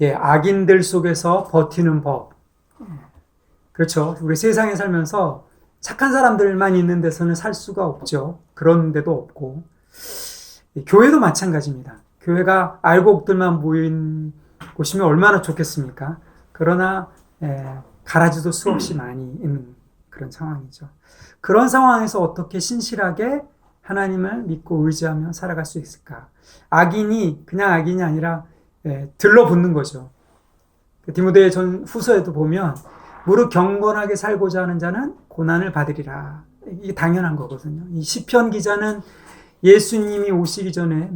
악인들 속에서 버티는 법. 그렇죠. 우리 세상에 살면서 착한 사람들만 있는 데서는 살 수가 없죠. 그런 데도 없고. 교회도 마찬가지입니다. 교회가 알곡들만 모인 곳이면 얼마나 좋겠습니까? 그러나 가라지도 수없이 많이 있는 그런 상황이죠. 그런 상황에서 어떻게 신실하게 하나님을 믿고 의지하며 살아갈 수 있을까? 악인이 그냥 악인이 아니라 들러붙는 거죠. 디모데 전 후서에도 보면 무릇 경건하게 살고자 하는 자는 고난을 받으리라. 이게 당연한 거거든요. 이 시편 기자는 예수님이 오시기 전에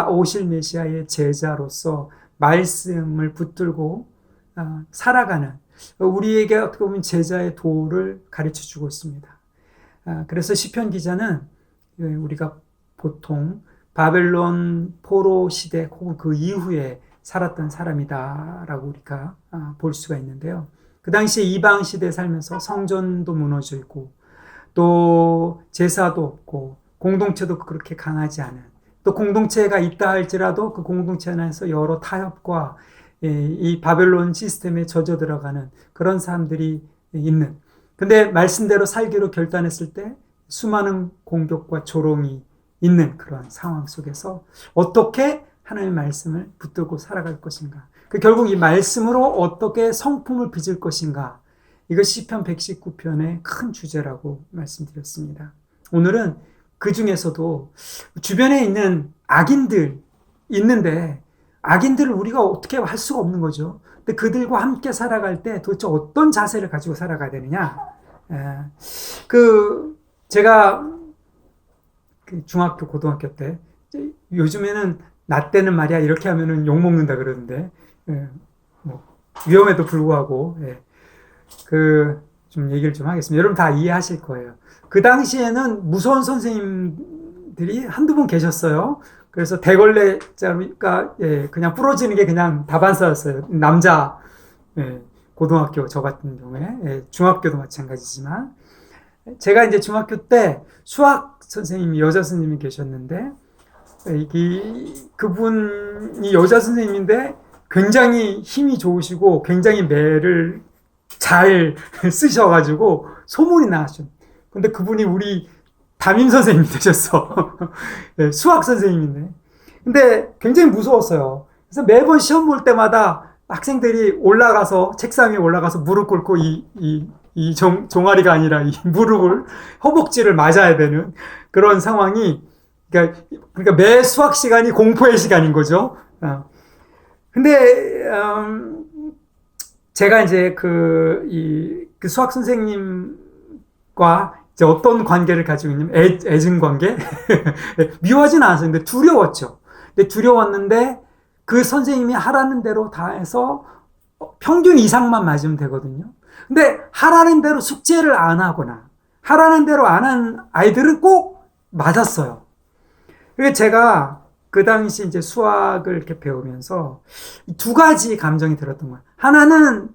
오실 메시아의 제자로서 말씀을 붙들고 살아가는 우리에게 어떻게 보면 제자의 도를 가르쳐 주고 있습니다. 그래서 시편 기자는 우리가 보통 바벨론 포로 시대 혹은 그 이후에 살았던 사람이다라고 우리가 볼 수가 있는데요. 그 당시에 이방 시대에 살면서 성전도 무너져 있고 또 제사도 없고 공동체도 그렇게 강하지 않은, 또 공동체가 있다 할지라도 그 공동체 안에서 여러 타협과 이 바벨론 시스템에 젖어 들어가는 그런 사람들이 있는, 근데 말씀대로 살기로 결단했을 때 수많은 공격과 조롱이 있는 그런 상황 속에서 어떻게 하나님의 말씀을 붙들고 살아갈 것인가, 결국 이 말씀으로 어떻게 성품을 빚을 것인가, 이것이 시편 119편의 큰 주제라고 말씀드렸습니다. 오늘은 그 중에서도 주변에 있는 악인들 있는데 악인들을 우리가 어떻게 할 수가 없는 거죠. 근데 그들과 함께 살아갈 때 도대체 어떤 자세를 가지고 살아가야 되느냐. 제가 중학교, 고등학교 때, 요즘에는 나 때는 말이야 이렇게 하면은 욕먹는다 그러는데, 위험에도 불구하고, 좀 얘기를 좀 하겠습니다. 여러분 다 이해하실 거예요. 그 당시에는 무서운 선생님들이 한두 분 계셨어요. 그래서 대걸레자니까 그냥 부러지는 게 그냥 다반사였어요. 남자 고등학교 저 같은 경우에 중학교도 마찬가지지만, 제가 이제 중학교 때 수학 선생님이 여자 선생님이 계셨는데 그분이 여자 선생님인데 굉장히 힘이 좋으시고 굉장히 매를 잘 쓰셔가지고 소문이 나왔죠. 근데 그분이 우리 담임 선생님이 되셨어. 수학 선생님인데. 근데 굉장히 무서웠어요. 그래서 매번 시험 볼 때마다 학생들이 책상 위에 올라가서 무릎 꿇고 종아리가 아니라 이 무릎을, 허벅지를 맞아야 되는 그런 상황이, 그러니까 매 수학 시간이 공포의 시간인 거죠. 근데, 제가 이제 그 수학 선생님과 이제 어떤 관계를 가지고 있냐면 애증 관계? 미워하진 않았었는데 두려웠죠. 근데 두려웠는데 그 선생님이 하라는 대로 다 해서 평균 이상만 맞으면 되거든요. 근데 하라는 대로 숙제를 안 하거나 하라는 대로 안 한 아이들은 꼭 맞았어요. 그래서 제가 그 당시 이제 수학을 이렇게 배우면서 두 가지 감정이 들었던 거예요. 하나는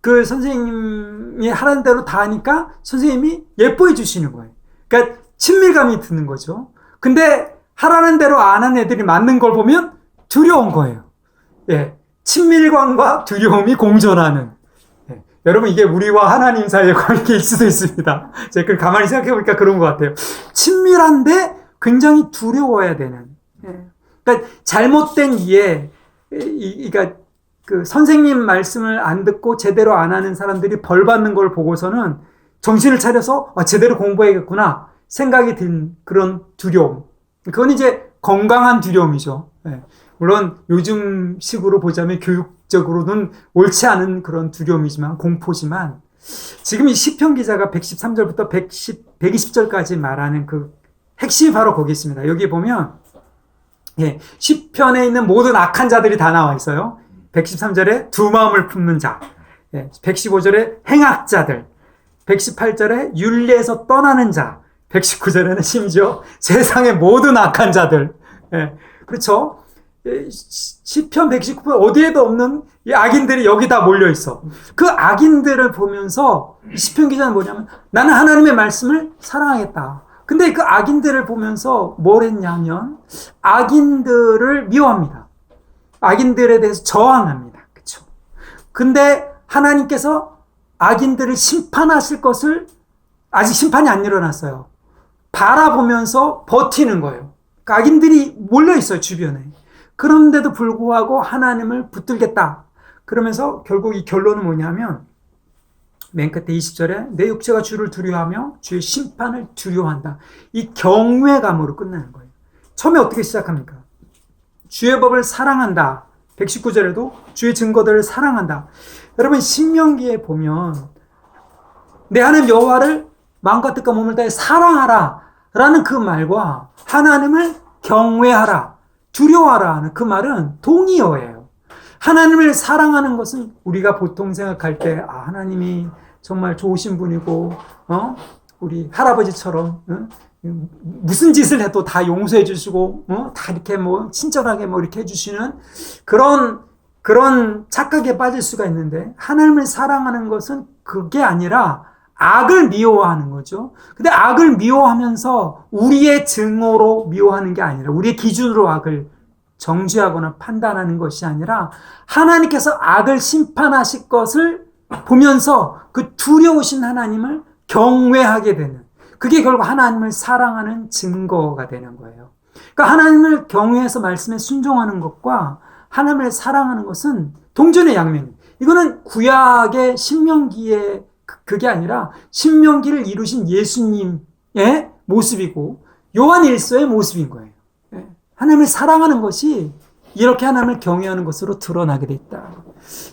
그 선생님이 하라는 대로 다 하니까 선생님이 예뻐해 주시는 거예요. 그러니까 친밀감이 드는 거죠. 근데 하라는 대로 안 하는 애들이 맞는 걸 보면 두려운 거예요. 친밀감과 두려움이 공존하는. 여러분, 이게 우리와 하나님 사이의 관계일 수도 있습니다. 제가 그걸 가만히 생각해 보니까 그런 것 같아요. 친밀한데 굉장히 두려워야 되는. 그러니까 잘못된 이해, 그러니까 그 선생님 말씀을 안 듣고 제대로 안 하는 사람들이 벌 받는 걸 보고서는 정신을 차려서 제대로 공부해야겠구나 생각이 든 그런 두려움. 그건 이제 건강한 두려움이죠. 물론 요즘 식으로 보자면 교육적으로는 옳지 않은 그런 두려움이지만, 공포지만, 지금 이 시편 기자가 113절부터 120절까지 말하는 그 핵심이 바로 거기 있습니다. 여기 보면 시편에 있는 모든 악한 자들이 다 나와 있어요. 113절에 두 마음을 품는 자, 115절에 행악자들, 118절에 윤리에서 떠나는 자, 119절에는 심지어 세상의 모든 악한 자들. 그렇죠? 시편 119편 어디에도 없는 이 악인들이 여기 다 몰려 있어. 그 악인들을 보면서 시편 기자는 뭐냐면, 나는 하나님의 말씀을 사랑하겠다. 근데 그 악인들을 보면서 뭘 했냐면 악인들을 미워합니다. 악인들에 대해서 저항합니다. 그렇죠? 근데 하나님께서 악인들을 심판하실 것을 아직 심판이 안 일어났어요. 바라보면서 버티는 거예요. 그러니까 악인들이 몰려 있어요, 주변에. 그런데도 불구하고 하나님을 붙들겠다. 그러면서 결국 이 결론은 뭐냐면 맨 끝에 20절에 내 육체가 주를 두려워하며 주의 심판을 두려워한다. 이 경외감으로 끝나는 거예요. 처음에 어떻게 시작합니까? 주의 법을 사랑한다. 119절에도 주의 증거들을 사랑한다. 여러분 신명기에 보면 내 하나님 여호와를 마음과 뜻과 몸을 다해 사랑하라 라는 그 말과 하나님을 경외하라, 두려워하라 하는 그 말은 동의어예요. 하나님을 사랑하는 것은 우리가 보통 생각할 때 하나님이 정말 좋으신 분이고 우리 할아버지처럼 무슨 짓을 해도 다 용서해 주시고 다 이렇게 친절하게 이렇게 해주시는 그런 착각에 빠질 수가 있는데, 하나님을 사랑하는 것은 그게 아니라 악을 미워하는 거죠. 근데 악을 미워하면서 우리의 증오로 미워하는 게 아니라, 우리의 기준으로 악을 정죄하거나 판단하는 것이 아니라 하나님께서 악을 심판하실 것을 보면서 그 두려우신 하나님을 경외하게 되는, 그게 결국 하나님을 사랑하는 증거가 되는 거예요. 그러니까 하나님을 경외해서 말씀에 순종하는 것과 하나님을 사랑하는 것은 동전의 양면. 이거는 구약의 신명기의 그게 아니라 신명기를 이루신 예수님의 모습이고 요한 일서의 모습인 거예요. 하나님을 사랑하는 것이 이렇게 하나님을 경외하는 것으로 드러나게 돼 있다.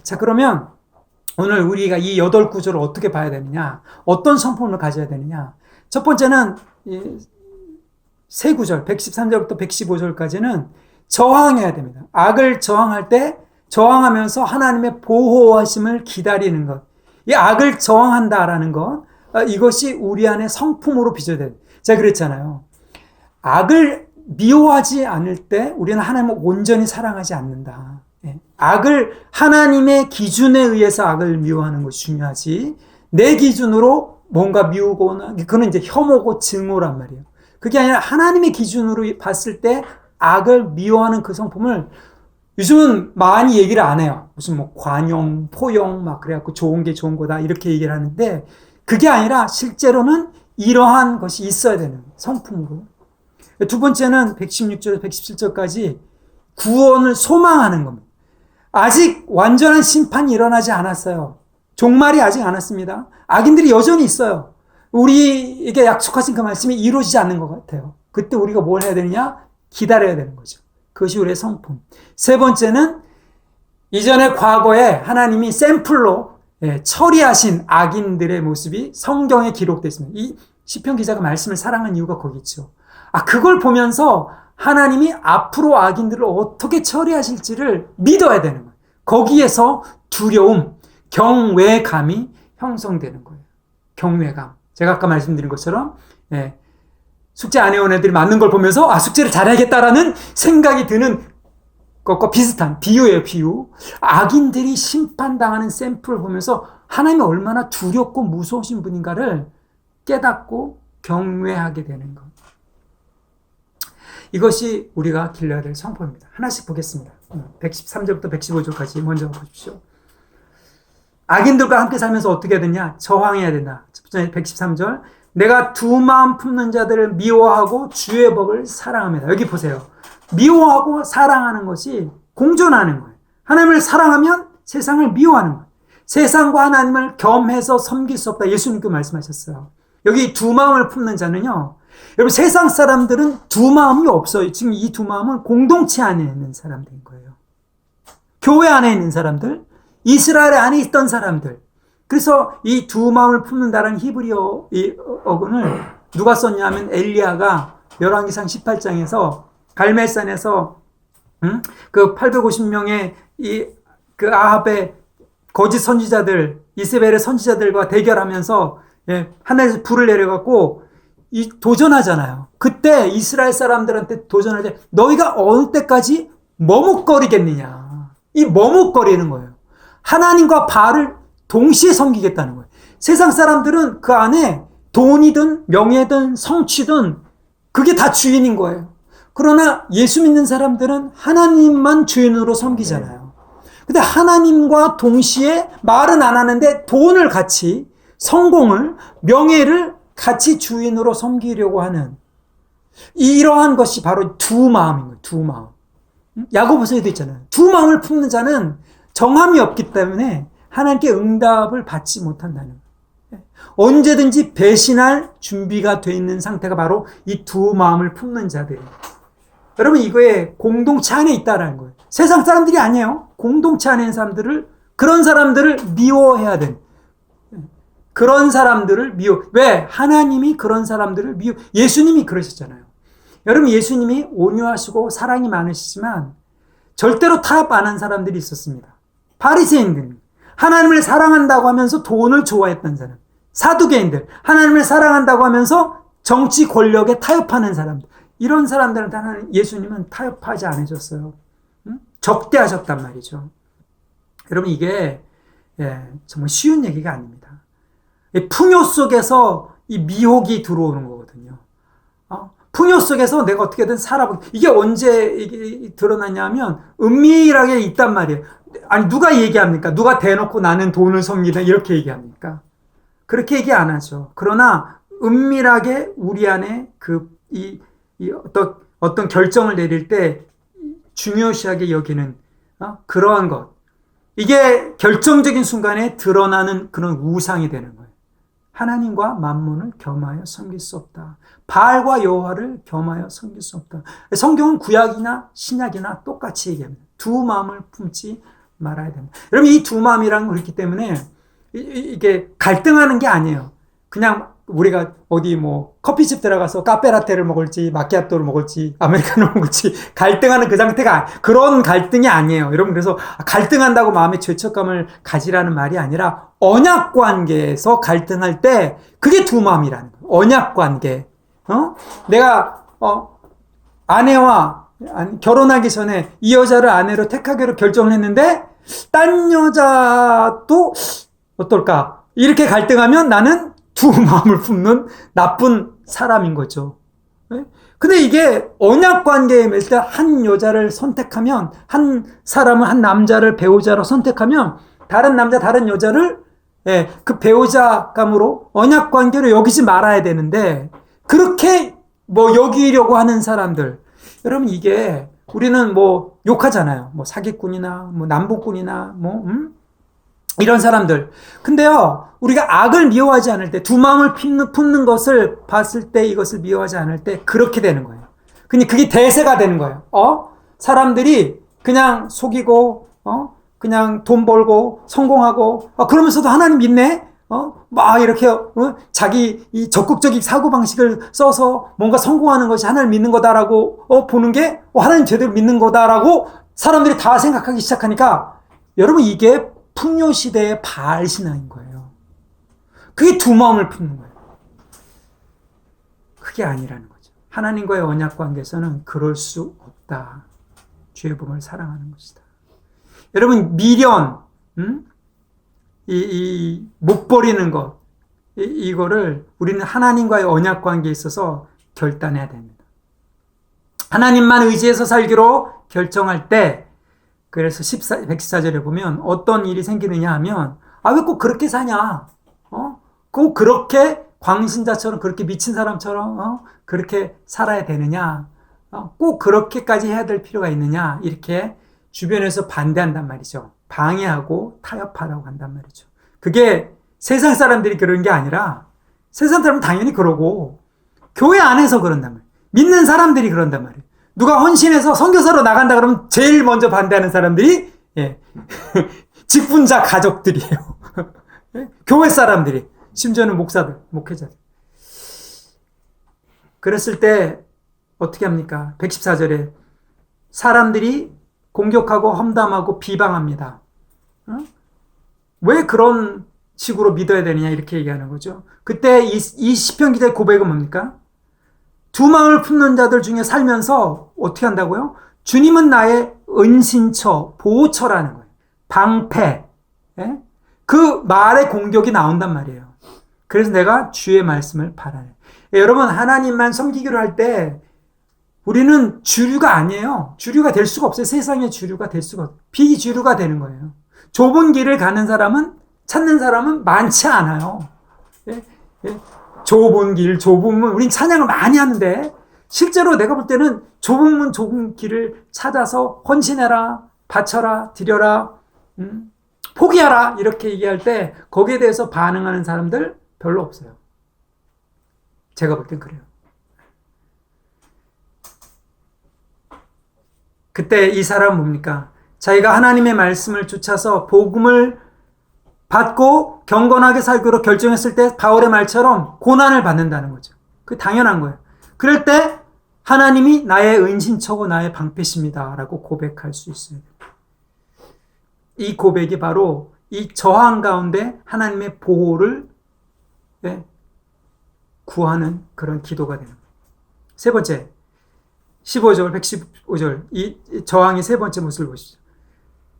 자, 그러면 오늘 우리가 이 8구절을 어떻게 봐야 되느냐, 어떤 성품을 가져야 되느냐. 첫 번째는 세 구절 113절부터 115절까지는 저항해야 됩니다. 악을 저항할 때 저항하면서 하나님의 보호하심을 기다리는 것, 이 악을 저항한다라는 것, 이것이 우리 안에 성품으로 빚어야 제가 그랬잖아요. 악을 미워하지 않을 때 우리는 하나님을 온전히 사랑하지 않는다. 악을 하나님의 기준에 의해서 악을 미워하는 것이 중요하지, 내 기준으로 뭔가 미우거나, 그건 이제 혐오고 증오란 말이에요. 그게 아니라 하나님의 기준으로 봤을 때 악을 미워하는 그 성품을 요즘은 많이 얘기를 안 해요. 무슨 관용, 포용 그래갖고 좋은 게 좋은 거다 이렇게 얘기를 하는데, 그게 아니라 실제로는 이러한 것이 있어야 되는 성품으로. 두 번째는 116절에서 117절까지 구원을 소망하는 겁니다. 아직 완전한 심판이 일어나지 않았어요. 종말이 아직 안 왔습니다. 악인들이 여전히 있어요. 우리에게 약속하신 그 말씀이 이루어지지 않는 것 같아요. 그때 우리가 뭘 해야 되느냐? 기다려야 되는 거죠. 그것이 우리의 성품. 세 번째는 이전에 과거에 하나님이 샘플로 처리하신 악인들의 모습이 성경에 기록되어 있습니다. 이 시편 기자가 말씀을 사랑한 이유가 거기 있죠. 그걸 보면서 하나님이 앞으로 악인들을 어떻게 처리하실지를 믿어야 되는 거예요. 거기에서 두려움, 경외감이 형성되는 거예요. 경외감. 제가 아까 말씀드린 것처럼 숙제 안 해온 애들이 맞는 걸 보면서 숙제를 잘해야겠다라는 생각이 드는 것과 비슷한 비유예요, 비유. 악인들이 심판당하는 샘플을 보면서 하나님이 얼마나 두렵고 무서우신 분인가를 깨닫고 경외하게 되는 것. 이것이 우리가 길러야 될 성품입니다. 하나씩 보겠습니다. 113절부터 115절까지 먼저 보십시오. 악인들과 함께 살면서 어떻게 해야 되냐? 저항해야 된다. 첫 번째 113절. 내가 두 마음 품는 자들을 미워하고 주의 법을 사랑합니다. 여기 보세요. 미워하고 사랑하는 것이 공존하는 거예요. 하나님을 사랑하면 세상을 미워하는 거예요. 세상과 하나님을 겸해서 섬길 수 없다. 예수님께 말씀하셨어요. 여기 두 마음을 품는 자는요, 여러분 세상 사람들은 두 마음이 없어요. 지금 이 두 마음은 공동체 안에 있는 사람들인 거예요. 교회 안에 있는 사람들, 이스라엘 안에 있던 사람들. 그래서 이 두 마음을 품는다라는 히브리어 이 어근을 누가 썼냐면 엘리야가 열왕기상 18장에서 갈멜산에서 그 850명의 그 아합의 거짓 선지자들, 이세벨의 선지자들과 대결하면서 하늘에서 불을 내려갖고 도전하잖아요. 그때 이스라엘 사람들한테 도전할 때 너희가 어느 때까지 머뭇거리겠느냐. 이 머뭇거리는 거예요. 하나님과 바알을 동시에 섬기겠다는 거예요. 세상 사람들은 그 안에 돈이든 명예든 성취든 그게 다 주인인 거예요. 그러나 예수 믿는 사람들은 하나님만 주인으로 섬기잖아요. 근데 하나님과 동시에 말은 안 하는데 돈을 같이, 성공을, 명예를 같이 주인으로 섬기려고 하는 이러한 것이 바로 두 마음인 거예요. 두 마음. 야고보서에도 있잖아요. 두 마음을 품는 자는 정함이 없기 때문에 하나님께 응답을 받지 못한다는 거예요. 언제든지 배신할 준비가 되어 있는 상태가 바로 이 두 마음을 품는 자들이에요. 여러분, 이거에 공동체 안에 있다는 거예요. 세상 사람들이 아니에요. 공동체 안에 있는 사람들을, 그런 사람들을 미워해야 되는, 그런 사람들을 왜? 하나님이 그런 사람들을 예수님이 그러셨잖아요. 여러분, 예수님이 온유하시고 사랑이 많으시지만 절대로 타협 안 한 사람들이 있었습니다. 바리새인들, 하나님을 사랑한다고 하면서 돈을 좋아했던 사람, 사두개인들, 하나님을 사랑한다고 하면서 정치 권력에 타협하는 사람들, 이런 사람들한테 예수님은 타협하지 않으셨어요. 적대하셨단 말이죠. 여러분, 이게 정말 쉬운 얘기가 아닙니다. 풍요 속에서 이 미혹이 들어오는 거거든요. 풍요 속에서 내가 어떻게든 이게 언제 드러나냐면 은밀하게 있단 말이에요. 아니, 누가 얘기합니까? 누가 대놓고 나는 돈을 섬기다 이렇게 얘기합니까? 그렇게 얘기 안 하죠. 그러나 은밀하게 우리 안에 어떤 결정을 내릴 때 중요시하게 여기는 그러한 것. 이게 결정적인 순간에 드러나는 그런 우상이 되는 거예요. 하나님과 만몬을 겸하여 섬길 수 없다. 바알과 여호와를 겸하여 섬길 수 없다. 성경은 구약이나 신약이나 똑같이 얘기합니다. 두 마음을 품지 말아야 됩니다. 여러분, 이 두 마음이란 거 그렇기 때문에 이게 갈등하는 게 아니에요. 그냥 우리가 어디 커피집 들어가서 카페라테를 먹을지 마키아토를 먹을지 아메리카노를 먹을지 갈등하는 그 상태가 그런 갈등이 아니에요. 여러분, 그래서 갈등한다고 마음에 죄책감을 가지라는 말이 아니라 언약 관계에서 갈등할 때 그게 두 마음이라는 거예요. 언약 관계. 내가 아내와 결혼하기 전에 이 여자를 아내로 택하기로 결정을 했는데 딴 여자도 어떨까? 이렇게 갈등하면 나는 두 마음을 품는 나쁜 사람인 거죠. 근데 이게 언약 관계에 맺을 때 한 여자를 선택하면, 한 사람을, 한 남자를 배우자로 선택하면 다른 남자, 다른 여자를 그 배우자감으로 언약 관계로 여기지 말아야 되는데 그렇게 여기려고 하는 사람들, 여러분, 이게 우리는 욕하잖아요. 사기꾼이나 남부꾼이나 이런 사람들. 근데요, 우리가 악을 미워하지 않을 때, 두 마음을 품는 것을 봤을 때, 이것을 미워하지 않을 때 그렇게 되는 거예요. 그게 대세가 되는 거예요. 사람들이 그냥 속이고 그냥 돈 벌고 성공하고 그러면서도 하나님 믿네. 막 이렇게 자기 이 적극적인 사고방식을 써서 뭔가 성공하는 것이 하나님 믿는 거다라고 보는 게 하나님 제대로 믿는 거다라고 사람들이 다 생각하기 시작하니까, 여러분, 이게 풍요 시대의 바알 신앙인 거예요. 그게 두 마음을 품는 거예요. 그게 아니라는 거죠. 하나님과의 언약 관계에서는 그럴 수 없다. 주의 복음을 사랑하는 것이다. 여러분, 미련, 못 버리는 것, 이거를 우리는 하나님과의 언약 관계에 있어서 결단해야 됩니다. 하나님만 의지해서 살기로 결정할 때, 그래서 114절에 보면 어떤 일이 생기느냐 하면, 왜 꼭 그렇게 사냐? 꼭 그렇게 광신자처럼, 그렇게 미친 사람처럼, 그렇게 살아야 되느냐? 꼭 그렇게까지 해야 될 필요가 있느냐? 이렇게 주변에서 반대한단 말이죠. 방해하고 타협하라고 한단 말이죠. 그게 세상 사람들이 그런 게 아니라, 세상 사람은 당연히 그러고, 교회 안에서 그런단 말이에요. 믿는 사람들이 그런단 말이에요. 누가 헌신해서 선교사로 나간다 그러면 제일 먼저 반대하는 사람들이 직분자 가족들이에요. 교회 사람들이, 심지어는 목사들, 목회자들. 그랬을 때 어떻게 합니까? 114절에 사람들이 공격하고 험담하고 비방합니다. 왜 그런 식으로 믿어야 되느냐 이렇게 얘기하는 거죠. 그때 이 시편 기자의 고백은 뭡니까? 두 마음을 품는 자들 중에 살면서 어떻게 한다고요? 주님은 나의 은신처, 보호처라는 거예요. 방패. 그 말의 공격이 나온단 말이에요. 그래서 내가 주의 말씀을 바라네. 여러분, 하나님만 섬기기로 할 때 우리는 주류가 아니에요. 주류가 될 수가 없어요. 세상의 주류가 될 수가 없어요. 비주류가 되는 거예요. 좁은 길을 가는 사람은, 찾는 사람은 많지 않아요. 예? 예? 좁은 길, 좁은 문, 우린 찬양을 많이 하는데, 실제로 내가 볼 때는 좁은 문, 좁은 길을 찾아서 헌신해라, 바쳐라, 드려라, 포기하라, 이렇게 얘기할 때, 거기에 대해서 반응하는 사람들 별로 없어요. 제가 볼 땐 그래요. 그때 이 사람은 뭡니까? 자기가 하나님의 말씀을 쫓아서 복음을 받고 경건하게 살기로 결정했을 때 바울의 말처럼 고난을 받는다는 거죠. 그게 당연한 거예요. 그럴 때 하나님이 나의 은신처고 나의 방패십니다 라고 고백할 수 있어요. 이 고백이 바로 이 저항 가운데 하나님의 보호를 구하는 그런 기도가 되는 거예요. 세 번째, 15절, 115절, 이 저항의 세 번째 모습을 보시죠.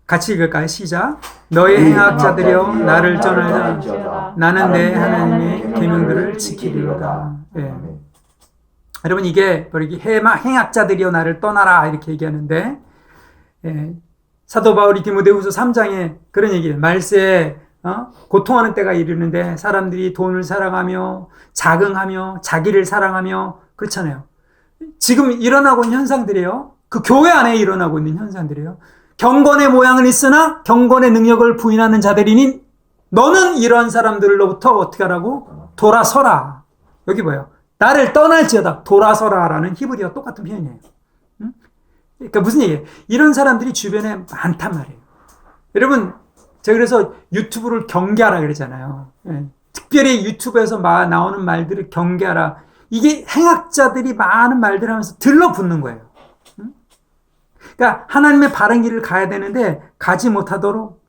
같이 읽을까요? 시작. 너의 행악자들이여 나를 떠나라. 나는 내 하나님의 계명들을 지키리로다. 예. 여러분, 이게 바로 행악자들이여 나를 떠나라 이렇게 얘기하는데, 예. 사도 바울이 디모데후서 3장에 그런 얘기예요. 말세에 고통하는 때가 이르는데 사람들이 돈을 사랑하며 자긍하며 자기를 사랑하며 그렇잖아요. 지금 일어나고 있는 현상들이에요. 그 교회 안에 일어나고 있는 현상들이에요. 경건의 모양은 있으나 경건의 능력을 부인하는 자들이니 너는 이런 사람들로부터 어떻게 하라고? 돌아서라. 여기 뭐예요? 나를 떠날지어다. 돌아서라 라는 히브리어 똑같은 표현이에요. 그러니까 무슨 얘기예요? 이런 사람들이 주변에 많단 말이에요. 여러분, 제가 그래서 유튜브를 경계하라 그러잖아요. 특별히 유튜브에서 나오는 말들을 경계하라. 이게 행악자들이 많은 말들을 하면서 들러붙는 거예요. 그러니까 하나님의 바른 길을 가야 되는데 가지 못하도록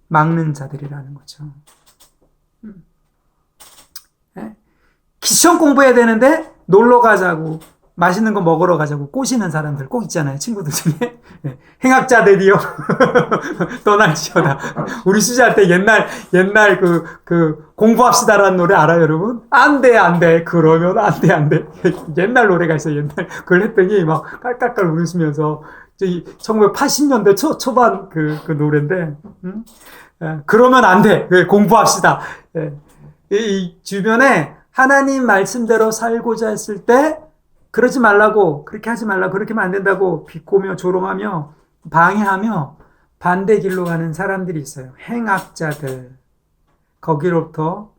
막는 자들이라는 거죠. 시험 공부해야 되는데 놀러 가자고 맛있는 거 먹으러 가자고 꼬시는 사람들 꼭 있잖아요. 친구들 중에. 행악자들이요. 떠날지어다. 우리 수지할 때 옛날 공부합시다라는 노래 알아요, 여러분? 안 돼. 그러면 안 돼. 옛날 노래가 있어요, 옛날. 그걸 했더니 막 깔깔깔 웃으면서 1980년대 초반 그 노래인데, 그러면 안 돼. 공부합시다. 이 주변에 하나님 말씀대로 살고자 했을 때 그러지 말라고, 그렇게 하지 말라고, 그렇게 하면 안 된다고 비꼬며 조롱하며 방해하며 반대 길로 가는 사람들이 있어요. 행악자들. 거기로부터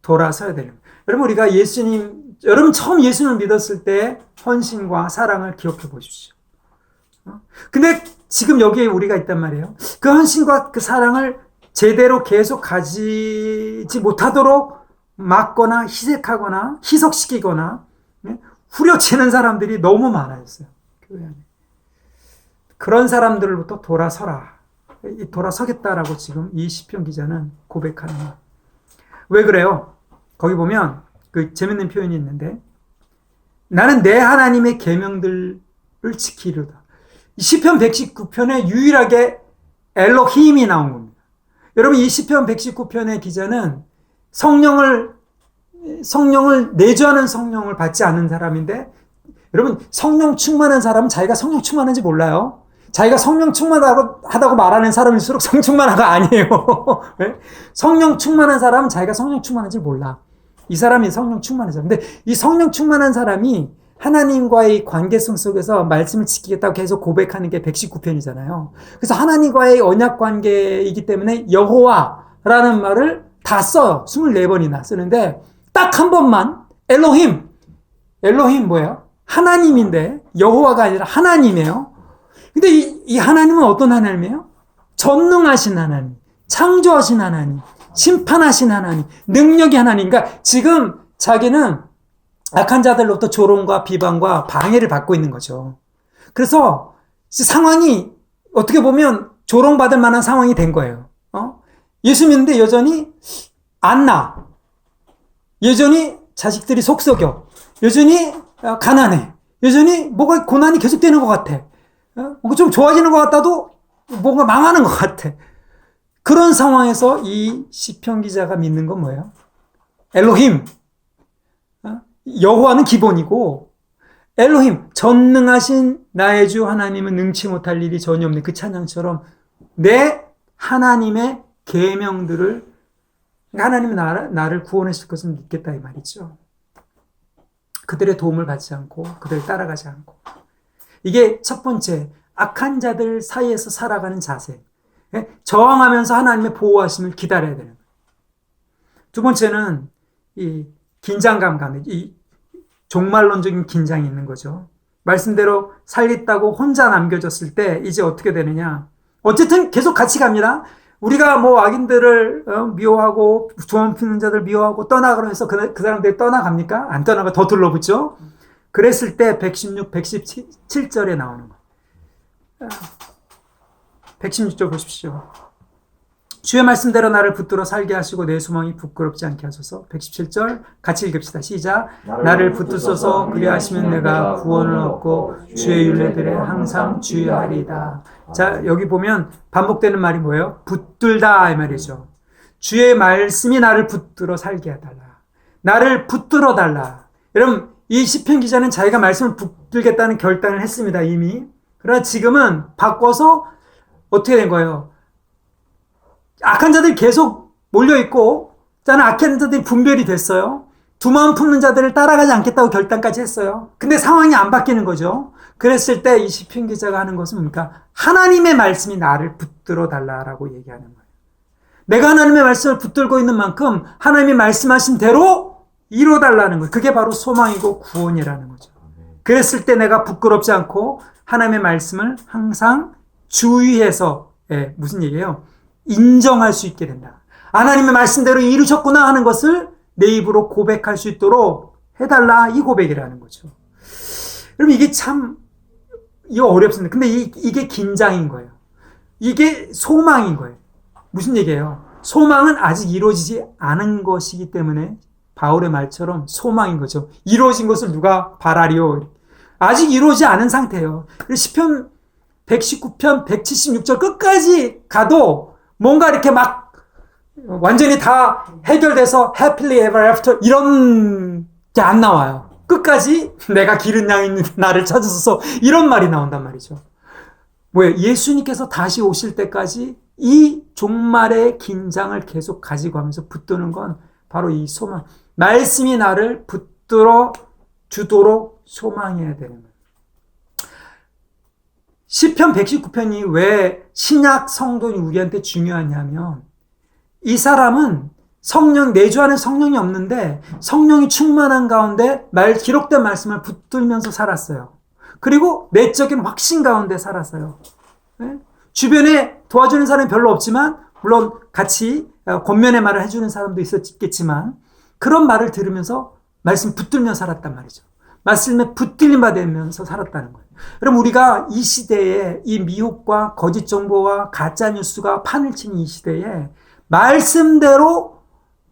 돌아서야 되는 거예요. 여러분, 우리가 여러분 처음 예수님을 믿었을 때 헌신과 사랑을 기억해 보십시오. 근데 지금 여기에 우리가 있단 말이에요. 그 헌신과 그 사랑을 제대로 계속 가지지 못하도록 막거나 희색하거나 희석시키거나 후려치는 사람들이 너무 많아졌어요. 교회 안에. 그런 사람들로부터 돌아서겠다라고 지금 이 시편 기자는 고백하는 거예요. 왜 그래요? 거기 보면 그 재밌는 표현이 있는데, 나는 내 하나님의 계명들을 지키리로다. 이 시편 119편에 유일하게 엘로힘이 나온 겁니다. 여러분, 이 시편 119편의 기자는 성령을 내주하는 성령을 받지 않은 사람인데, 여러분, 성령 충만한 사람은 자기가 성령 충만한지 몰라요. 자기가 성령 충만하다고 말하는 사람일수록 성령 충만하가 아니에요. 성령 충만한 사람은 자기가 성령 충만한지 몰라. 이 사람이 성령 충만한 사람. 근데 이 성령 충만한 사람이 하나님과의 관계성 속에서 말씀을 지키겠다고 계속 고백하는 게 119편이잖아요. 그래서 하나님과의 언약 관계이기 때문에 여호와라는 말을 다 써요. 24번이나 쓰는데 딱 한 번만 엘로힘 뭐예요? 하나님인데 여호와가 아니라 하나님이에요. 근데 이 하나님은 어떤 하나님이에요? 전능하신 하나님, 창조하신 하나님, 심판하신 하나님, 능력의 하나님. 그러니까 지금 자기는 악한 자들로부터 조롱과 비방과 방해를 받고 있는 거죠. 그래서 상황이 어떻게 보면 조롱받을 만한 상황이 된 거예요. 예수 믿는데 여전히 안 나. 여전히 자식들이 속썩여. 여전히 가난해. 여전히 뭐가 고난이 계속되는 것 같아. 뭔가 좀 좋아지는 것 같다도 뭔가 망하는 것 같아. 그런 상황에서 이 시편 기자가 믿는 건 뭐예요? 엘로힘. 여호와는 기본이고 엘로힘, 전능하신 나의 주 하나님은 능치 못할 일이 전혀 없네. 그 찬양처럼 내 하나님의 계명들을, 하나님은 나를 구원하실 것을 믿겠다 이 말이죠. 그들의 도움을 받지 않고 그들을 따라가지 않고. 이게 첫 번째, 악한 자들 사이에서 살아가는 자세. 저항하면서 하나님의 보호하심을 기다려야 되는 거예요. 두 번째는 이 긴장감 가운데, 이 종말론적인 긴장이 있는 거죠. 말씀대로 살겠다고 혼자 남겨졌을 때 이제 어떻게 되느냐. 어쨌든 계속 같이 갑니다. 우리가 뭐 악인들을 미워하고 두만 피는 자들 미워하고 떠나가려 해서 그 사람들이 떠나갑니까? 안 떠나가 더 들러붙죠. 그랬을 때 116, 117절에 나오는 거예요. 116절 보십시오. 주의 말씀대로 나를 붙들어 살게 하시고 내 소망이 부끄럽지 않게 하소서. 117절 같이 읽읍시다. 시작. 나를 붙드소서. 그리하시면 내가 구원을 얻고 주의 율례들에 항상 주의하리이다. 자, 여기 보면 반복되는 말이 뭐예요? 붙들다 이 말이죠. 주의 말씀이 나를 붙들어 살게 해달라. 나를 붙들어 달라. 여러분, 이 시편 기자는 자기가 말씀을 붙들겠다는 결단을 했습니다, 이미. 그러나 지금은 바꿔서 어떻게 된 거예요? 악한 자들이 계속 몰려있고, 저는 악한 자들이 분별이 됐어요. 두 마음 품는 자들을 따라가지 않겠다고 결단까지 했어요. 근데 상황이 안 바뀌는 거죠. 그랬을 때 이 시편 기자가 하는 것은 뭡니까? 하나님의 말씀이 나를 붙들어 달라라고 얘기하는 거예요. 내가 하나님의 말씀을 붙들고 있는 만큼 하나님이 말씀하신 대로 이루어달라는 거예요. 그게 바로 소망이고 구원이라는 거죠. 그랬을 때 내가 부끄럽지 않고 하나님의 말씀을 항상 주의해서, 무슨 얘기예요? 인정할 수 있게 된다. 하나님의 말씀대로 이루셨구나 하는 것을 내 입으로 고백할 수 있도록 해달라, 이 고백이라는 거죠. 여러분, 이게 참 이거 어렵습니다. 근데 이게 긴장인 거예요. 이게 소망인 거예요. 무슨 얘기예요? 소망은 아직 이루어지지 않은 것이기 때문에 바울의 말처럼 소망인 거죠. 이루어진 것을 누가 바라리요? 아직 이루어지지 않은 상태예요. 시편 119편 176절 끝까지 가도 뭔가 이렇게 막 완전히 다 해결돼서 happily ever after 이런 게 안 나와요. 끝까지 내가 기른 양인 나를 찾으소서 이런 말이 나온단 말이죠. 뭐예요? 예수님께서 다시 오실 때까지 이 종말의 긴장을 계속 가지고 하면서 붙드는 건 바로 이 소망. 말씀이 나를 붙들어 주도록 소망해야 되는 거예요. 시편 119편이 왜 신약 성도인 우리한테 중요하냐면, 이 사람은 내주 안에 성령이 없는데 성령이 충만한 가운데 기록된 말씀을 붙들면서 살았어요. 그리고 내적인 확신 가운데 살았어요. 주변에 도와주는 사람이 별로 없지만, 물론 같이 권면의 말을 해주는 사람도 있었겠지만, 그런 말을 들으면서 말씀 붙들며 살았단 말이죠. 말씀에 붙들림 받으면서 살았다는 거예요. 여러분, 우리가 이 시대에 이 미혹과 거짓 정보와 가짜 뉴스가 판을 치는 이 시대에 말씀대로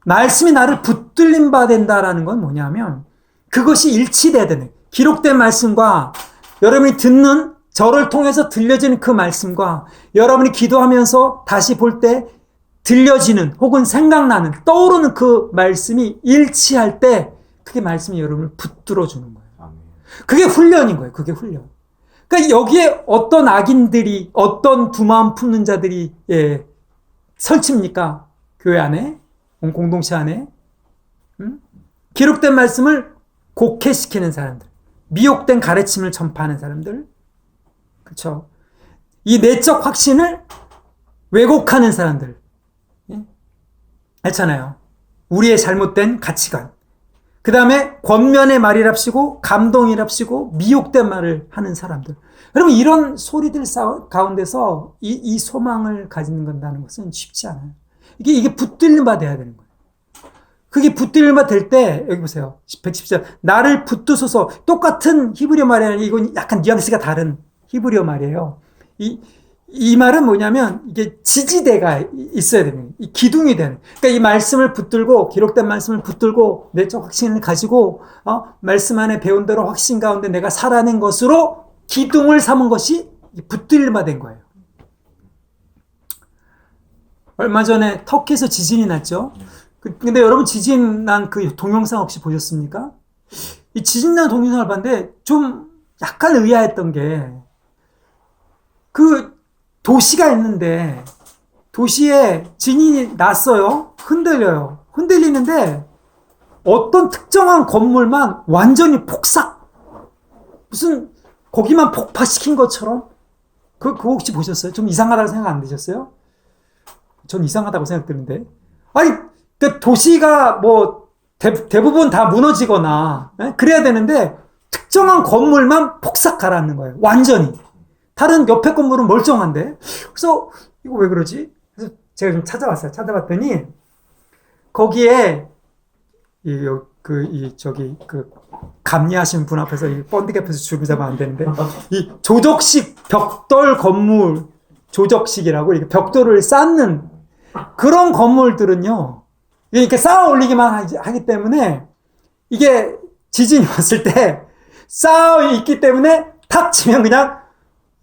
말씀이 나를 붙들림 받는다라는 건 뭐냐면, 그것이 일치돼야 되는, 기록된 말씀과 여러분이 듣는, 저를 통해서 들려지는 그 말씀과 여러분이 기도하면서 다시 볼 때 들려지는 혹은 생각나는, 떠오르는 그 말씀이 일치할 때 그게 말씀이 여러분을 붙들어 주는 거예요. 그게 훈련인 거예요. 그게 훈련. 그러니까 여기에 어떤 악인들이, 어떤 두 마음 품는 자들이 설칩니까? 교회 안에, 공동체 안에. 기록된 말씀을 곡해시키는 사람들, 미혹된 가르침을 전파하는 사람들, 그렇죠? 이 내적 확신을 왜곡하는 사람들, 알잖아요. 우리의 잘못된 가치관. 그 다음에 권면의 말이랍시고 감동이랍시고 미혹된 말을 하는 사람들. 여러분, 이런 소리들 가운데서 이 소망을 가지는 건다는 것은 쉽지 않아요. 이게 붙들림 받아야 되는 거예요. 그게 붙들림 받을 때, 여기 보세요. 110절. 나를 붙드소서. 똑같은 히브리어 말이에요. 이건 약간 뉘앙스가 다른 히브리어 말이에요. 이 말은 뭐냐면, 이게 지지대가 있어야 되는, 이 기둥이 되는. 그러니까 이 말씀을 붙들고, 기록된 말씀을 붙들고, 내적 확신을 가지고, 말씀 안에 배운 대로 확신 가운데 내가 살아낸 것으로 기둥을 삼은 것이 붙들림화 된 거예요. 얼마 전에 터키에서 지진이 났죠? 근데 여러분, 지진 난 그 동영상 혹시 보셨습니까? 이 지진 난 동영상을 봤는데, 좀 약간 의아했던 게, 그 도시가 있는데, 도시에 진이 났어요. 흔들려요. 흔들리는데, 어떤 특정한 건물만 완전히 폭삭! 무슨, 거기만 폭파시킨 것처럼? 그거 혹시 보셨어요? 좀 이상하다고 생각 안 드셨어요? 전 이상하다고 생각드는데. 아니, 도시가 뭐, 대부분 다 무너지거나, 그래야 되는데, 특정한 건물만 폭삭 가라앉는 거예요. 완전히. 다른 옆에 건물은 멀쩡한데. 그래서, 이거 왜 그러지? 그래서 제가 좀 찾아봤어요. 찾아봤더니, 거기에, 감리하신 분 앞에서, 번데기 앞에서 줄을 잡으면 안 되는데, 이 조적식 벽돌 건물, 조적식이라고, 이렇게 벽돌을 쌓는 그런 건물들은요, 이렇게 쌓아 올리기만 하기 때문에, 이게 지진이 왔을 때, 쌓아 있기 때문에, 탁 치면 그냥,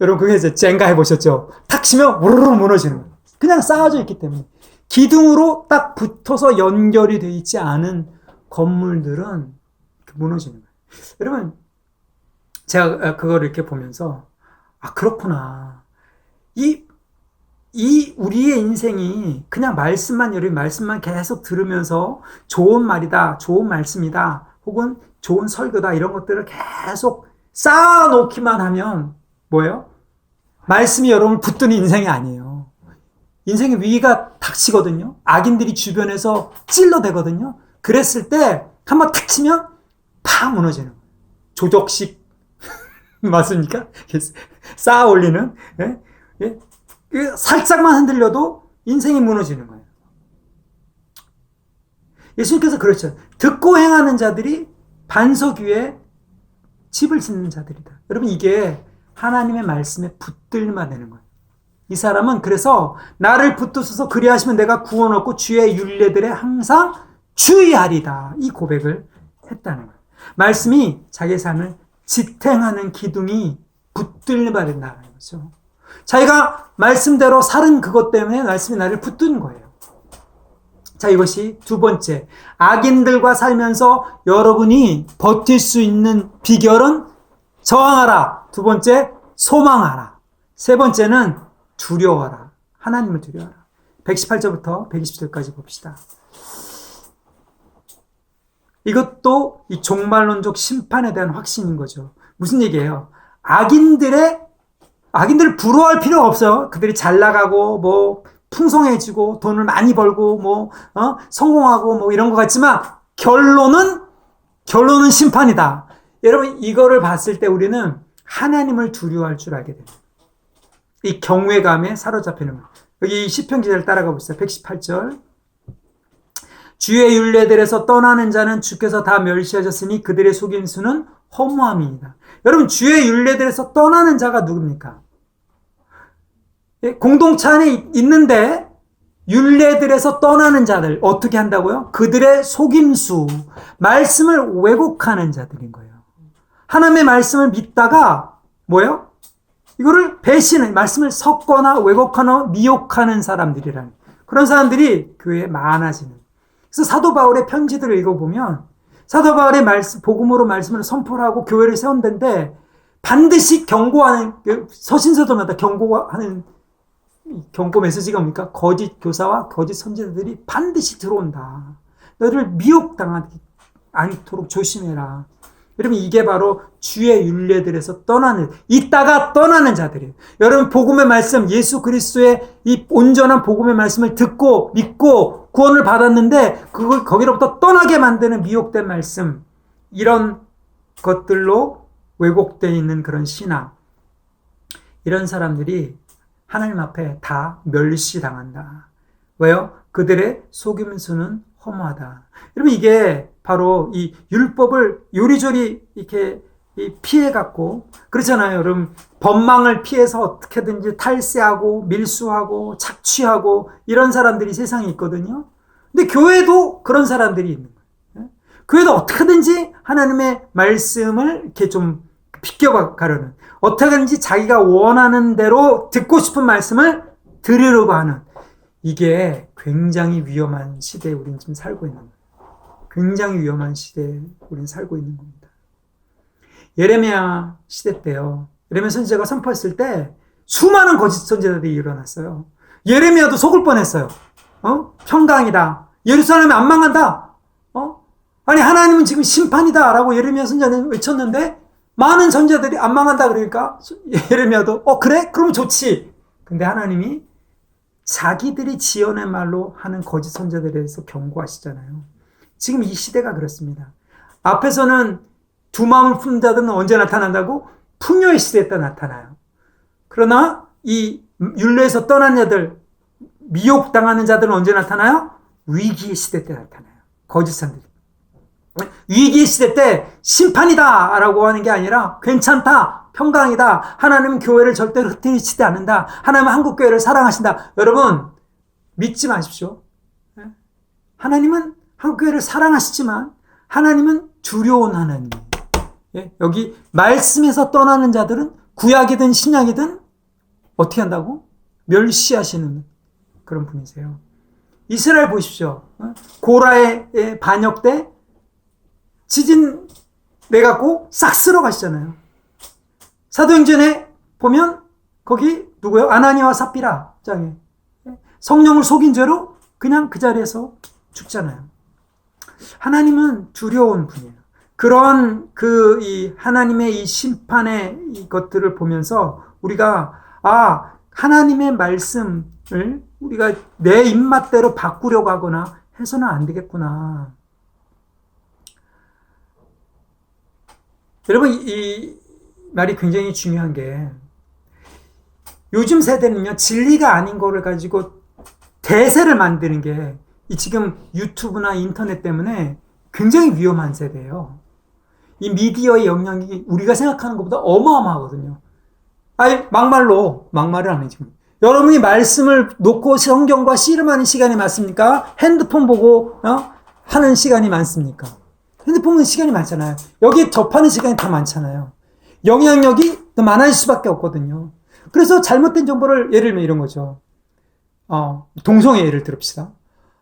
여러분, 그게 이제 젠가 해보셨죠? 탁 치면, 우르르 무너지는 거예요. 그냥 쌓아져 있기 때문에. 기둥으로 딱 붙어서 연결이 되어 있지 않은 건물들은 무너지는 거예요. 여러분, 제가 그걸 이렇게 보면서, 그렇구나. 우리의 인생이 그냥 말씀만 계속 들으면서 좋은 말이다, 좋은 말씀이다, 혹은 좋은 설교다, 이런 것들을 계속 쌓아놓기만 하면 뭐예요? 말씀이 여러분을 붙드는 인생이 아니에요. 인생의 위기가 닥치거든요. 악인들이 주변에서 찔러대거든요. 그랬을 때 한번 탁 치면 팍 무너지는 거예요. 조적식 맞습니까? 쌓아 올리는, 예? 예? 살짝만 흔들려도 인생이 무너지는 거예요. 예수님께서 그렇죠. 듣고 행하는 자들이 반석 위에 집을 짓는 자들이다. 여러분, 이게 하나님의 말씀에 붙들만 되는 거예요. 이 사람은 그래서 나를 붙드셔서 그리하시면 내가 구원 얻고 주의 율례들에 항상 주의하리다. 이 고백을 했다는 거예요. 말씀이 자기의 삶을 지탱하는 기둥이 붙들만 된다는 거죠. 자기가 말씀대로 살은 그것 때문에 말씀이 나를 붙든 거예요. 자, 이것이 두 번째. 악인들과 살면서 여러분이 버틸 수 있는 비결은 저항하라. 두 번째, 소망하라. 세 번째는 두려워하라. 하나님을 두려워하라. 118절부터 120절까지 봅시다. 이것도 이 종말론적 심판에 대한 확신인 거죠. 무슨 얘기예요? 악인들을 부러워할 필요가 없어요. 그들이 잘 나가고, 뭐, 풍성해지고, 돈을 많이 벌고, 뭐, 성공하고, 뭐, 이런 것 같지만, 결론은 심판이다. 여러분, 이거를 봤을 때 우리는 하나님을 두려워할 줄 알게 됩니다. 이 경외감에 사로잡히는 거예요. 여기 시편 기자를 따라가 보세요. 118절. 주의 율례들에서 떠나는 자는 주께서 다 멸시하셨으니 그들의 속임수는 허무함이니이다. 여러분, 주의 율례들에서 떠나는 자가 누굽니까? 공동체 안에 있는데 율례들에서 떠나는 자들 어떻게 한다고요? 그들의 속임수, 말씀을 왜곡하는 자들인 거예요. 하나님의 말씀을 믿다가 뭐예요? 이거를 말씀을 섞거나 왜곡하거나 미혹하는 사람들이라는, 그런 사람들이 교회에 많아지는. 그래서 사도 바울의 편지들을 읽어보면 사도 바울의 복음으로 말씀을 선포하고 교회를 세운다는데 반드시 경고하는, 서신서도마다 경고하는 경고 메시지가 뭡니까? 거짓 교사와 거짓 선지자들이 반드시 들어온다. 너희를 미혹당하지 않도록 조심해라. 여러분, 이게 바로 주의 율례들에서 있다가 떠나는 자들이에요. 여러분, 복음의 말씀, 예수 그리스도의 이 온전한 복음의 말씀을 듣고 믿고 구원을 받았는데 거기로부터 떠나게 만드는 미혹된 말씀, 이런 것들로 왜곡되어 있는 그런 신앙, 이런 사람들이 하나님 앞에 다 멸시당한다. 왜요? 그들의 속임수는 허무하다. 여러분, 이게 바로 이 율법을 요리조리 이렇게 피해갖고, 그렇잖아요. 여러분, 법망을 피해서 어떻게든지 탈세하고 밀수하고 착취하고 이런 사람들이 세상에 있거든요. 근데 교회도 그런 사람들이 있는 거예요. 교회도 어떻게든지 하나님의 말씀을 이렇게 좀 비껴가려는, 어떻게든지 자기가 원하는 대로 듣고 싶은 말씀을 들으려고 하는, 이게 굉장히 위험한 시대에 우리는 지금 살고 있는 거예요. 굉장히 위험한 시대에 우리는 살고 있는 겁니다. 예레미야 시대 때요. 예레미야 선지자가 선포했을 때 수많은 거짓 선지자들이 일어났어요. 예레미야도 속을 뻔했어요. 평강이다. 예루살렘이 안 망한다. 아니 하나님은 지금 심판이다 라고 예레미야 선지자는 외쳤는데 많은 선지자들이 안 망한다 그러니까 예레미야도 그래? 그럼 좋지. 근데 하나님이 자기들이 지어낸 말로 하는 거짓 선지자들에 대해서 경고하시잖아요. 지금 이 시대가 그렇습니다. 앞에서는 두 마음을 푼 자들은 언제 나타난다고? 풍요의 시대 때 나타나요. 그러나 이 율례에서 떠난 자들, 미혹당하는 자들은 언제 나타나요? 위기의 시대 때 나타나요. 거짓 선지자들. 위기의 시대 때 심판이다 라고 하는 게 아니라 괜찮다, 평강이다, 하나님은 교회를 절대로 흩뜨리지 않는다, 하나님은 한국교회를 사랑하신다. 여러분 믿지 마십시오. 하나님은 한국교회를 사랑하시지만 하나님은 두려운 하나님이에요. 여기 말씀에서 떠나는 자들은 구약이든 신약이든 어떻게 한다고? 멸시하시는 그런 분이세요. 이스라엘 보십시오. 고라의 반역 때 지진 내갖고 싹 쓸어 가시잖아요. 사도행전에 보면 거기 누구요? 아나니와 삽비라 장에 성령을 속인 죄로 그냥 그 자리에서 죽잖아요. 하나님은 두려운 분이에요. 그런 이 하나님의 이 심판의 이것들을 보면서 우리가 하나님의 말씀을 우리가 내 입맛대로 바꾸려고 하거나 해서는 안 되겠구나. 여러분 이 말이 굉장히 중요한 게 요즘 세대는요 진리가 아닌 거를 가지고 대세를 만드는 게 이 지금 유튜브나 인터넷 때문에 굉장히 위험한 세대예요. 이 미디어의 영향이 우리가 생각하는 것보다 어마어마하거든요. 막말을 안 해 지금. 여러분이 말씀을 놓고 성경과 씨름하는 시간이 많습니까? 핸드폰 보고 하는 시간이 많습니까? 핸드폰 보는 시간이 많잖아요. 여기 접하는 시간이 더 많잖아요. 영향력이 더 많아질 수밖에 없거든요. 그래서 잘못된 정보를 예를 들면 이런 거죠. 동성애 예를 들읍시다.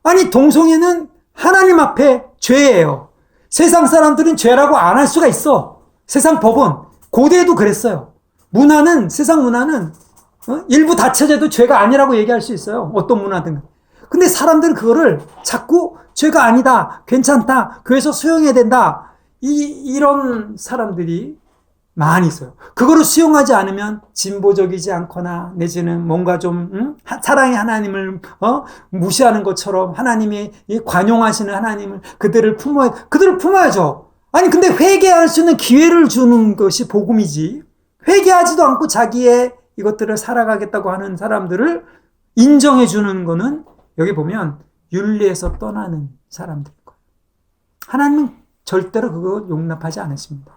아니 동성애는 하나님 앞에 죄예요. 세상 사람들은 죄라고 안 할 수가 있어. 세상 법은 고대에도 그랬어요. 세상 문화는 일부 다처제도 죄가 아니라고 얘기할 수 있어요. 어떤 문화든. 근데 사람들은 그거를 자꾸 죄가 아니다, 괜찮다, 교회에서 수용해야 된다, 이런 사람들이 많이 있어요. 그거를 수용하지 않으면 진보적이지 않거나 내지는 뭔가 좀 사랑의 하나님을 무시하는 것처럼 하나님이 관용하시는 하나님을 그들을 품어야죠. 아니 근데 회개할 수 있는 기회를 주는 것이 복음이지, 회개하지도 않고 자기의 이것들을 살아가겠다고 하는 사람들을 인정해 주는 거는 여기 보면 윤리에서 떠나는 사람들일 거예요. 하나님은 절대로 그거 용납하지 않으십니다.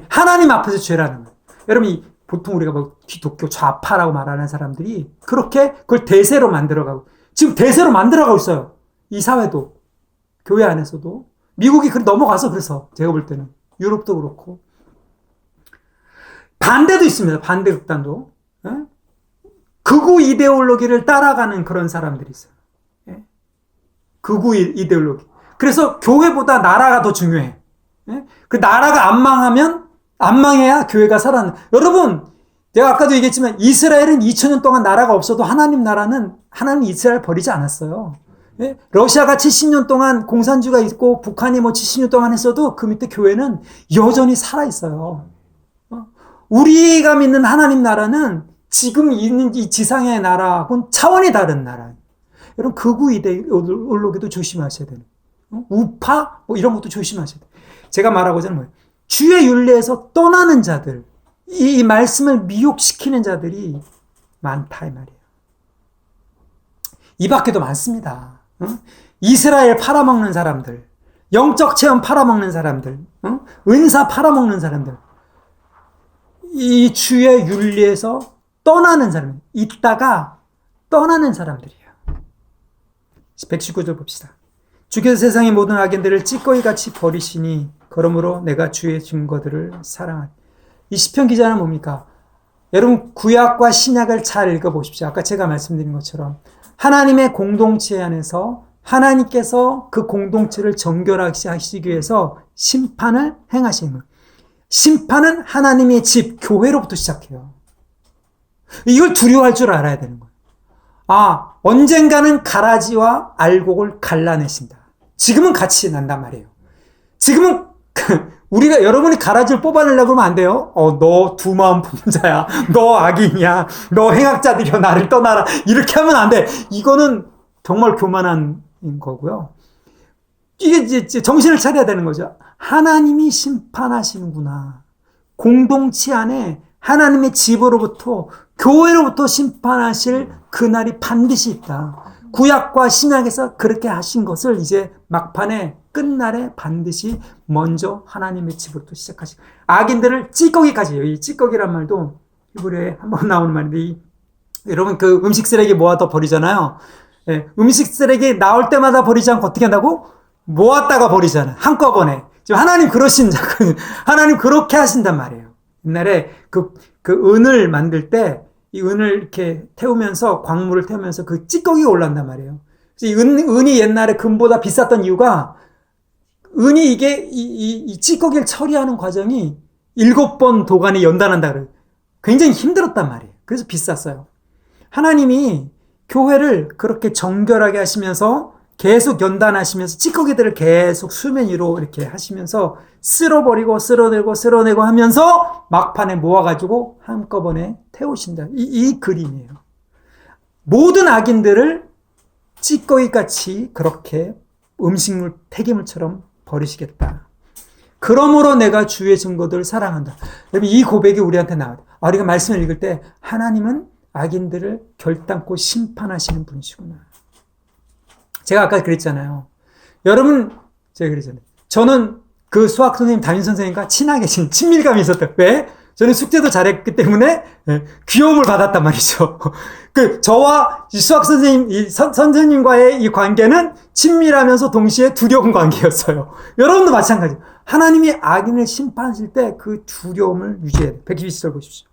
하나님 앞에서 죄라는 거예요. 여러분 보통 우리가 기독교 좌파라고 말하는 사람들이 그렇게 그걸 대세로 만들어가고 지금 대세로 만들어가고 있어요. 이 사회도 교회 안에서도 미국이 넘어가서 그래서 제가 볼 때는 유럽도 그렇고 반대도 있습니다. 반대 극단도 극우 이데올로기를 따라가는 그런 사람들이 있어요. 극우 이데올로기. 그래서 교회보다 나라가 더 중요해. 그 나라가 안 망해야 교회가 살아나는. 여러분, 내가 아까도 얘기했지만 이스라엘은 2000년 동안 나라가 없어도 하나님 이스라엘 버리지 않았어요. 러시아가 70년 동안 공산주의가 있고 북한이 70년 동안 했어도 그 밑에 교회는 여전히 살아있어요. 우리가 믿는 하나님 나라는 지금 있는 이 지상의 나라하고는 차원이 다른 나라예요. 여러분, 극우 이데올로기도 조심하셔야 돼요. 우파? 이런 것도 조심하셔야 돼요. 제가 말하고자 하는 거예요. 주의 윤례에서 떠나는 자들, 이 말씀을 미혹시키는 자들이 많다 이 말이에요. 이 밖에도 많습니다. 이스라엘 팔아먹는 사람들, 영적 체험 팔아먹는 사람들, 은사 팔아먹는 사람들, 이 주의 윤리에서 떠나는 사람, 있다가 떠나는 사람들이에요. 119절 봅시다. 주께서 세상의 모든 악인들을 찌꺼기 같이 버리시니 그러므로 내가 주의 증거들을 사랑하리. 이 시편 기자는 뭡니까? 여러분 구약과 신약을 잘 읽어보십시오. 아까 제가 말씀드린 것처럼 하나님의 공동체 안에서 하나님께서 그 공동체를 정결하게 하시기 위해서 심판을 행하시는 거예요. 심판은 하나님의 집, 교회로부터 시작해요. 이걸 두려워할 줄 알아야 되는 거예요. 아, 언젠가는 가라지와 알곡을 갈라내신다. 지금은 같이 난단 말이에요. 지금은 우리가 여러분이 가라지를 뽑아내려고 하면 안 돼요. 너 두 마음 품자야. 너 악인이야. 너 행악자들이여 나를 떠나라. 이렇게 하면 안 돼. 이거는 정말 교만한 거고요. 이게 이제 정신을 차려야 되는 거죠. 하나님이 심판하시는구나. 공동체 안에 하나님의 집으로부터 교회로부터 심판하실 그날이 반드시 있다. 구약과 신약에서 그렇게 하신 것을 이제 막판에 끝날에 반드시 먼저 하나님의 집으로부터 시작하시고 악인들을 찌꺼기까지, 이 찌꺼기란 말도 히브리어에 한번 나오는 말인데 여러분 그 음식 쓰레기 모아다 버리잖아요. 예, 음식 쓰레기 나올 때마다 버리지 않고 어떻게 한다고? 모았다가 버리잖아요. 한꺼번에. 지금 하나님 그러신 작은 하나님 그렇게 하신단 말이에요. 옛날에 그 은을 만들 때 이 은을 이렇게 태우면서 광물을 태우면서 그 찌꺼기가 올라온단 말이에요. 그래서 은이 옛날에 금보다 비쌌던 이유가 은이 이게 이 찌꺼기를 처리하는 과정이 7번 도관이 연단한다 그래요. 굉장히 힘들었단 말이에요. 그래서 비쌌어요. 하나님이 교회를 그렇게 정결하게 하시면서 계속 연단하시면서 찌꺼기들을 계속 수면 위로 이렇게 하시면서 쓸어버리고 쓸어내고 하면서 막판에 모아가지고 한꺼번에 태우신다. 이 그림이에요. 모든 악인들을 찌꺼기같이 그렇게 음식물, 폐기물처럼 버리시겠다. 그러므로 내가 주의 증거들을 사랑한다. 여러분 이 고백이 우리한테 나와요. 우리가 말씀을 읽을 때 하나님은 악인들을 결단코 심판하시는 분이시구나. 제가 아까 그랬잖아요. 여러분, 제가 그랬잖아요. 저는 그 수학 선생님, 담임 선생님과 친하게 친밀감이 있었다. 왜? 저는 숙제도 잘했기 때문에 귀여움을 받았단 말이죠. 저와 이 수학 선생님, 선생님과의 이 관계는 친밀하면서 동시에 두려운 관계였어요. 여러분도 마찬가지. 하나님이 악인을 심판하실 때 그 두려움을 유지해야 돼요. 127절 보십시오.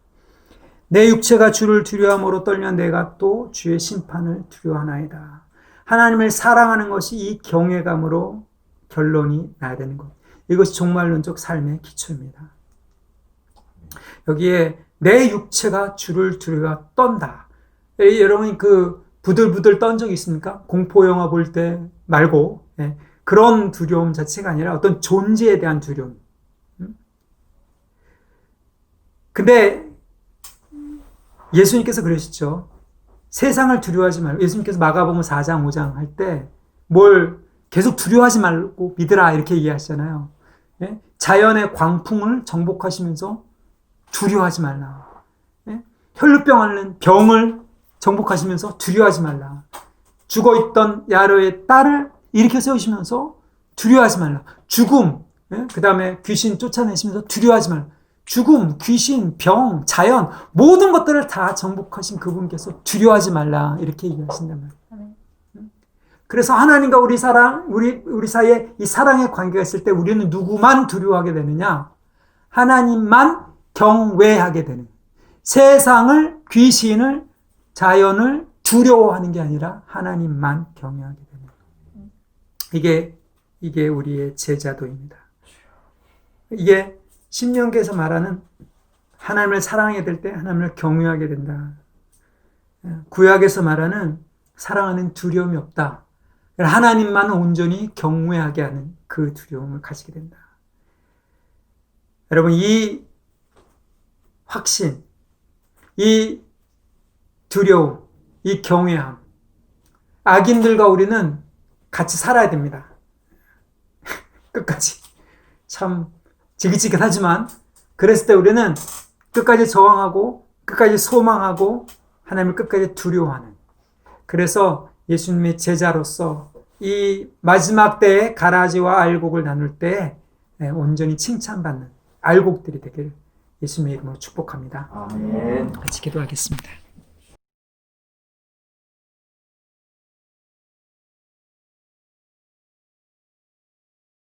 내 육체가 주를 두려움으로 떨면 내가 또 주의 심판을 두려워하나이다. 하나님을 사랑하는 것이 이 경외감으로 결론이 나야 되는 것. 이것이 종말론적 삶의 기초입니다. 여기에 내 육체가 주를 두려워 떤다. 여러분 그 부들부들 떤 적이 있습니까? 공포 영화 볼 때 말고 그런 두려움 자체가 아니라 어떤 존재에 대한 두려움. 근데 예수님께서 그러시죠. 세상을 두려워하지 말고 예수님께서 마가복음 4장 5장 할 때 뭘 계속 두려워하지 말고 믿으라 이렇게 얘기하시잖아요. 예? 자연의 광풍을 정복하시면서 두려워하지 말라. 예? 혈루병 앓는 병을 정복하시면서 두려워하지 말라. 죽어있던 야로의 딸을 일으켜 세우시면서 두려워하지 말라. 죽음, 예? 그 다음에 귀신 쫓아내시면서 두려워하지 말라. 죽음, 귀신, 병, 자연 모든 것들을 다 정복하신 그분께서 두려워하지 말라 이렇게 얘기하신단 말이에요. 그래서 하나님과 우리 사이에 이 사랑의 관계가 있을 때 우리는 누구만 두려워하게 되느냐? 하나님만 경외하게 되는. 세상을, 귀신을, 자연을 두려워하는 게 아니라 하나님만 경외하게 되는. 이게 우리의 제자도입니다. 이게 신명기에서 말하는 하나님을 사랑하게 될 때 하나님을 경외하게 된다. 구약에서 말하는 사랑하는 두려움이 없다. 하나님만 온전히 경외하게 하는 그 두려움을 가지게 된다. 여러분 이 확신, 이 두려움, 이 경외함 악인들과 우리는 같이 살아야 됩니다. 끝까지. 참 지긋지긋하지만 그랬을 때 우리는 끝까지 저항하고 끝까지 소망하고 하나님을 끝까지 두려워하는 그래서 예수님의 제자로서 이 마지막 때에 가라지와 알곡을 나눌 때 온전히 칭찬받는 알곡들이 되기를 예수님의 이름으로 축복합니다. 아멘. 같이 기도하겠습니다.